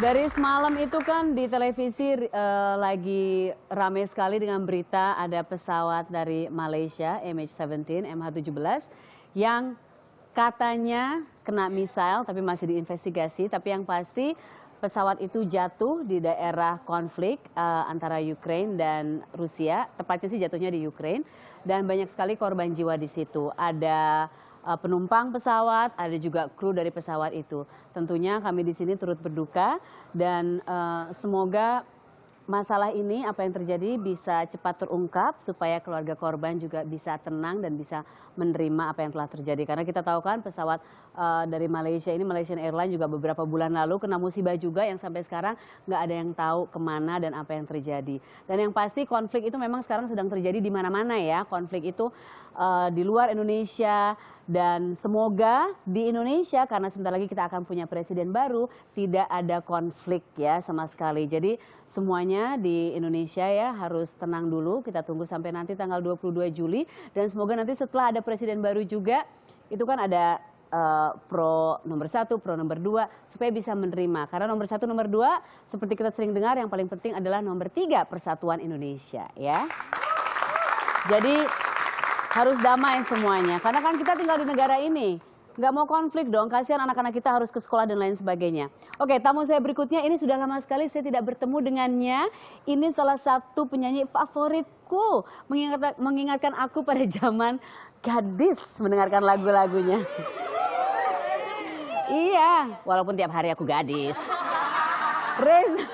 Dari semalam itu kan di televisi lagi ramai sekali dengan berita ada pesawat dari Malaysia MH17 MH17 yang katanya kena misail tapi masih diinvestigasi. Tapi yang pasti pesawat itu jatuh di daerah konflik antara Ukraina dan Rusia. Tepatnya sih jatuhnya di Ukraina dan banyak sekali korban jiwa di situ. Ada penumpang pesawat, ada juga kru dari pesawat itu. Tentunya kami di sini turut berduka dan semoga masalah ini apa yang terjadi bisa cepat terungkap supaya keluarga korban juga bisa tenang dan bisa menerima apa yang telah terjadi. Karena kita tahu kan pesawat dari Malaysia ini, Malaysian Airlines juga beberapa bulan lalu kena musibah juga yang sampai sekarang nggak ada yang tahu kemana dan apa yang terjadi. Dan yang pasti konflik itu memang sekarang sedang terjadi di mana-mana ya. Konflik itu di luar Indonesia dan semoga di Indonesia karena sebentar lagi kita akan punya presiden baru tidak ada konflik ya sama sekali. Jadi semuanya di Indonesia ya harus tenang dulu, kita tunggu sampai nanti tanggal 22 Juli dan semoga nanti setelah ada presiden baru juga itu kan ada pro nomor 1, pro nomor 2 supaya bisa menerima. Karena nomor 1, nomor 2 seperti kita sering dengar yang paling penting adalah nomor 3 persatuan Indonesia ya. Jadi harus damai semuanya, karena kan kita tinggal di negara ini. Nggak mau konflik dong, kasihan anak-anak kita harus ke sekolah dan lain sebagainya. Oke, tamu saya berikutnya ini sudah lama sekali saya tidak bertemu dengannya. Ini salah satu penyanyi favoritku, mengingatkan aku pada zaman gadis mendengarkan lagu-lagunya. Iya, walaupun tiap hari aku gadis. Reza,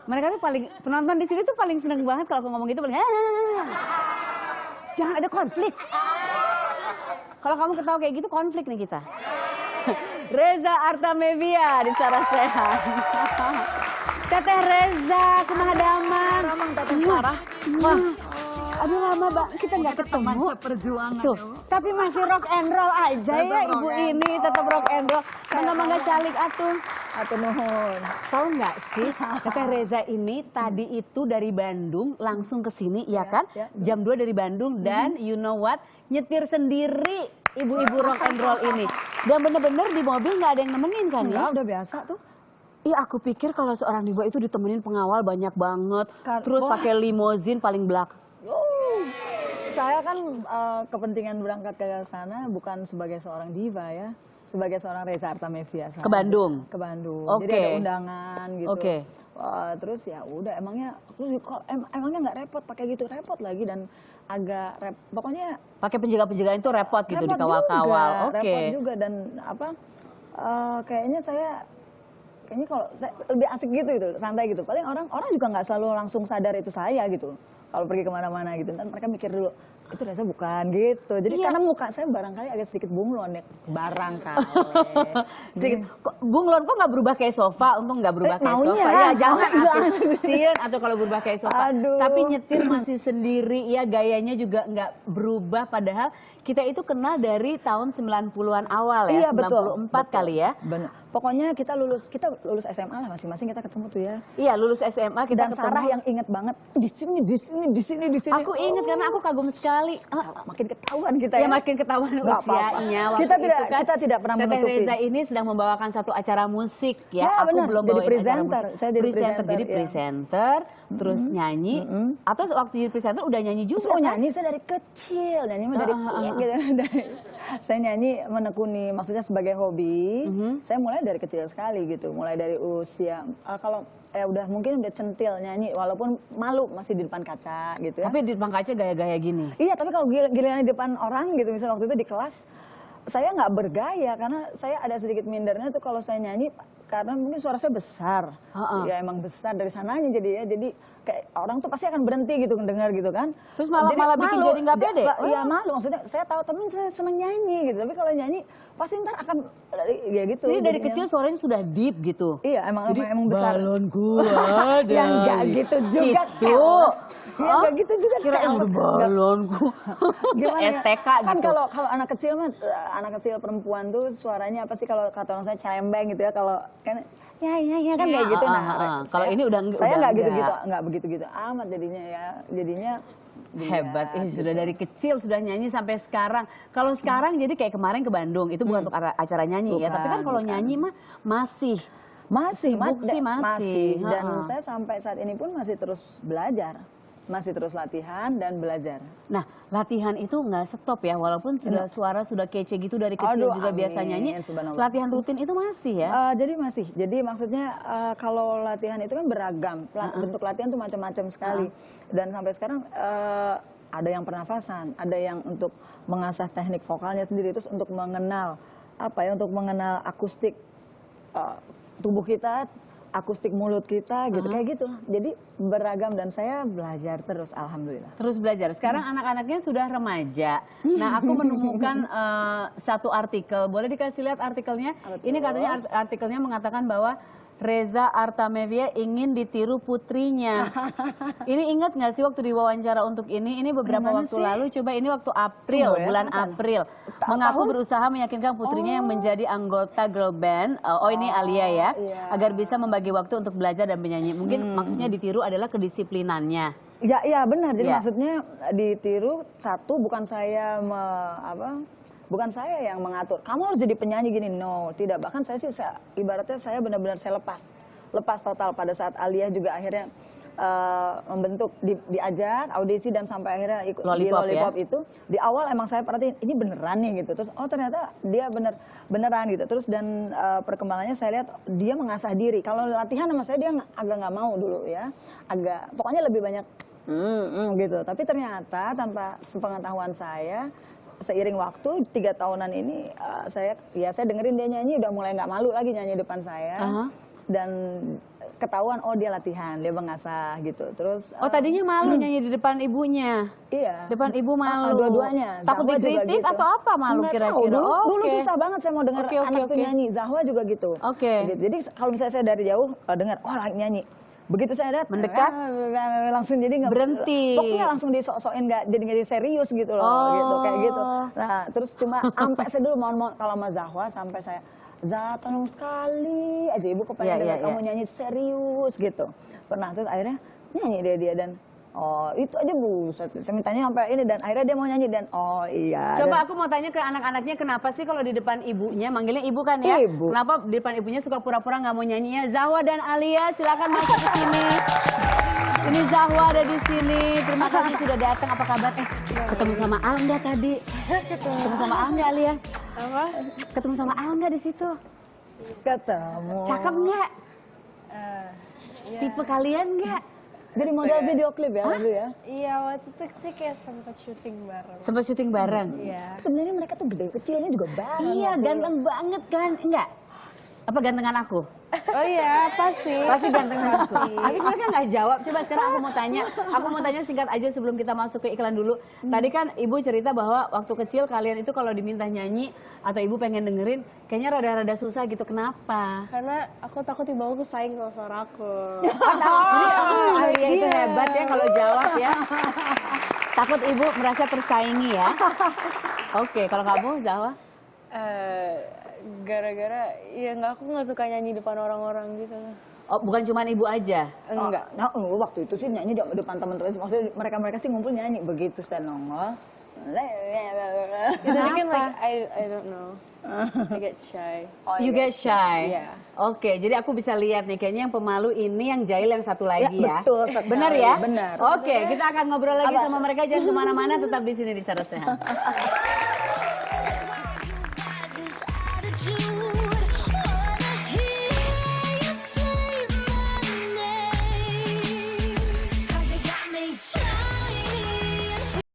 mereka tuh paling, penonton di sini tuh paling seneng banget kalau aku ngomong gitu, paling jangan ada konflik. Kalau kamu ketawa kayak gitu konflik nih kita. Reza Artamevia di Sarasehan. Teteh Reza, kumaha damang. Damang Teteh Sarah. Aduh lama bang, kita nggak ketemu. Teman seperjuangan. Tuh, tapi masih rock and roll aja ya ibu ini, tetap rock and roll. Mangga-mangga calik atuh. Atur nuhun. Tahu nggak sih, Teteh Reza ini tadi itu dari Bandung langsung ke sini, ya kan? Jam 2 dari Bandung dan you know what, nyetir sendiri ibu-ibu rock and roll ini. Dan bener-bener di mobil nggak ada yang nemenin kan ya? Enggak, udah biasa tuh. Iya, aku pikir kalau seorang diva itu ditemenin pengawal banyak banget, terus pakai limousine paling belakang. Saya kan kepentingan berangkat ke sana bukan sebagai seorang diva ya. Sebagai seorang Reza Artamevia. Ke Bandung? Ke Bandung. Oke. Jadi ada undangan gitu. Oke. Terus ya udah emangnya emangnya nggak repot pakai gitu, repot lagi dan agak pokoknya pakai penjaga-penjagaan itu repot gitu dikawal-kawal. Oke. Repot juga dan apa kayaknya kalau saya lebih asik gitu santai gitu. Paling orang juga nggak selalu langsung sadar itu saya gitu. Kalau pergi kemana-mana gitu, ntar mereka mikir dulu itu Reza bukan gitu. Jadi karena muka saya barangkali agak sedikit bunglon ya, barangkali. Sedikit. Bunglon kok nggak berubah kayak sofa? Untung nggak berubah kayak maunya, sofa. Ya jangan sien atau kalau berubah kayak sofa. Aduh. Tapi nyetir masih sendiri ya, gayanya juga nggak berubah. Padahal kita itu kenal dari tahun 90-an awal ya, iya, 94 betul. kali ya. Bener. Pokoknya kita lulus SMA lah masing-masing kita ketemu tuh ya. Iya, lulus SMA kita Dan ketemu. Sarah yang inget banget di sini. Aku inget karena aku kagum sekali. Makin ketahuan kita ya. ya. Makin ketahuan usianya. Kita tidak pernah Teteh menutupi. Reza ini sedang membawakan satu acara musik ya. Aku benar. belum Jadi bawain presenter. acara musik. Saya jadi presenter. Jadi presenter, terus nyanyi. Atau waktu jadi presenter udah nyanyi juga kan? Nyanyi saya dari kecil, nyanyi mah dari gitu. Saya nyanyi menekuni, maksudnya sebagai hobi. Saya mulai dari kecil sekali gitu, mulai dari usia kalau mungkin udah centil nyanyi walaupun malu masih di depan kaca gitu ya. Tapi di depan kaca gaya-gaya gini. Iya, tapi kalau giliran di depan orang gitu, misalnya waktu itu di kelas saya nggak bergaya karena saya ada sedikit mindernya tuh kalau saya nyanyi karena mungkin suara saya besar. Ya emang besar dari sananya jadi kayak orang tuh pasti akan berhenti gitu mendengar gitu kan. Terus malah bikin jadi nggak pede. Iya malu, maksudnya saya tahu temen saya seneng nyanyi gitu, tapi kalau nyanyi pasti ntar akan ya gitu. Jadi dari kecil suaranya sudah deep gitu. Iya emang besar. Balonku ada. Yang nggak gitu juga. Gitu. Ya nggak gitu juga. Kira balonku. Gimana ya? TK kan gitu. Kalau anak kecil mah anak kecil perempuan tuh suaranya apa sih kalau kata orang saya calembeng gitu ya, kalau kan ya kan kayak gitu. Kalau ini udah saya nggak gitu-gitu, nggak begitu-gitu amat jadinya hebat. Sudah dari kecil sudah nyanyi sampai sekarang. Kalau sekarang jadi kayak kemarin ke Bandung itu bukan untuk acara nyanyi ya, tapi kan kalau nyanyi mah masih Masih, Sibuk sih masih. Dan Ha-ha. saya sampai saat ini pun masih terus belajar, masih terus latihan dan belajar. Nah, latihan itu nggak stop ya, walaupun sudah suara sudah kece gitu dari kecil Aduh, juga biasa amin, nyanyi. subhanallah. Latihan rutin itu masih ya? Jadi masih, jadi maksudnya kalau latihan itu kan beragam, bentuk latihan tuh macam-macam sekali. Dan sampai sekarang ada yang pernafasan, ada yang untuk mengasah teknik vokalnya sendiri, terus untuk mengenal untuk mengenal akustik tubuh kita, akustik mulut kita gitu, kayak gitu. Jadi beragam dan saya belajar terus, alhamdulillah. Terus belajar. Sekarang anak-anaknya sudah remaja. Nah, aku menemukan satu artikel. Boleh dikasih lihat artikelnya? Apa tuh? Ini katanya artikelnya mengatakan bahwa Reza Artamevia ingin ditiru putrinya. Ini ingat nggak sih waktu diwawancara untuk ini? Ini beberapa Mana waktu sih? lalu. Coba ini waktu April, Tunggu ya, bulan kapan? April. Mengaku Tahun? berusaha meyakinkan putrinya yang menjadi anggota girl band. Ini Alia ya. Iya. Agar bisa membagi waktu untuk belajar dan menyanyi. Mungkin maksudnya ditiru adalah kedisiplinannya. Ya benar. Jadi Ya. maksudnya ditiru satu, bukan saya bukan saya yang mengatur. Kamu harus jadi penyanyi gini. No, tidak. Bahkan saya sih ibaratnya saya benar-benar saya lepas total pada saat Alia juga akhirnya membentuk diajak audisi dan sampai akhirnya ikut di Lollipop ya? itu. Di awal emang saya perhatiin ini beneran nih gitu. Terus ternyata dia beneran gitu. Terus dan perkembangannya saya lihat dia mengasah diri. Kalau latihan sama saya dia agak nggak mau dulu ya. Pokoknya lebih banyak gitu. Tapi ternyata tanpa sepengetahuan saya, seiring waktu 3 tahunan ini saya dengerin dia nyanyi udah mulai nggak malu lagi nyanyi depan saya. Dan ketahuan dia latihan, dia mengasah gitu. Terus Tadinya malu nyanyi di depan ibunya. iya. Depan ibu malu. Dua-duanya. Takut Zahwa juga dikritik gitu. atau apa malu Nggak kira-kira? tahu, dulu Oke. susah banget saya mau dengar anak tuh nyanyi. Zahwa juga gitu. Oke. Gitu. Jadi kalau misalnya saya dari jauh dengar lagi nyanyi. Begitu saya lihat Mendekat? langsung jadi nggak Berhenti. Pokoknya langsung disok-sokin nggak serius gitu loh, gitu kayak gitu. Nah, terus cuma sampai saya dulu mohon kalau sama Zahwa sampai saya tolong sekali aja ibu kepengen dengar kamu nyanyi serius gitu. Pernah terus akhirnya nyanyi dia dan itu aja buset. Saya mintanya sampai ini dan akhirnya dia mau nyanyi dan iya. Coba dan, aku mau tanya ke anak-anaknya kenapa sih kalau di depan ibunya, manggilnya ibu kan ya? Ibu. Kenapa di depan ibunya suka pura-pura nggak mau nyanyinya? Zahwa dan Alia silakan masuk ke sini. Ini Zahwa ada di sini. Terima kasih sudah datang. Apa kabar? Ketemu sama Al nggak tadi? Ketemu sama Al nggak Alia? Apa? Ketemu sama Al nggak di situ? ketemu. Cakep nggak? Iya. Tipe kalian nggak? Jadi model video klip ya dulu ya. Iya, waktu itu sih kayak sempat syuting bareng. Sempat syuting bareng? Iya. Sebenarnya mereka tuh gede kecilnya juga bareng. Iya, waktu ganteng banget kan? Enggak? Apa gantengan aku? Oh iya, pasti. Pasti gantengan aku. Habis mereka nggak jawab. Coba sekarang aku mau tanya singkat aja sebelum kita masuk ke iklan dulu. Tadi kan ibu cerita bahwa waktu kecil kalian itu kalau diminta nyanyi atau ibu pengen dengerin, kayaknya rada-rada susah gitu. Kenapa? Karena aku takut ibu aku saing sama suara aku. Alia itu hebat ya kalau jawab ya. Takut ibu merasa tersaingi ya. Oke, kalau kamu Zahwa? Gara-gara ya aku nggak suka nyanyi depan orang-orang gitu. Oh, bukan cuma ibu aja. Enggak. Nah, waktu itu sih nyanyi di depan teman-teman. Maksudnya mereka sih ngumpul nyanyi begitu saya nongol. Jadi kan like I don't know. I get shy. You get shy. Iya. Oke, jadi aku bisa lihat nih kayaknya yang pemalu ini yang jahil yang satu lagi ya. Betul sekali. Benar ya? Benar. Oke, kita akan ngobrol lagi sama mereka, jangan kemana-mana, tetap di sini di Syarat Sehat.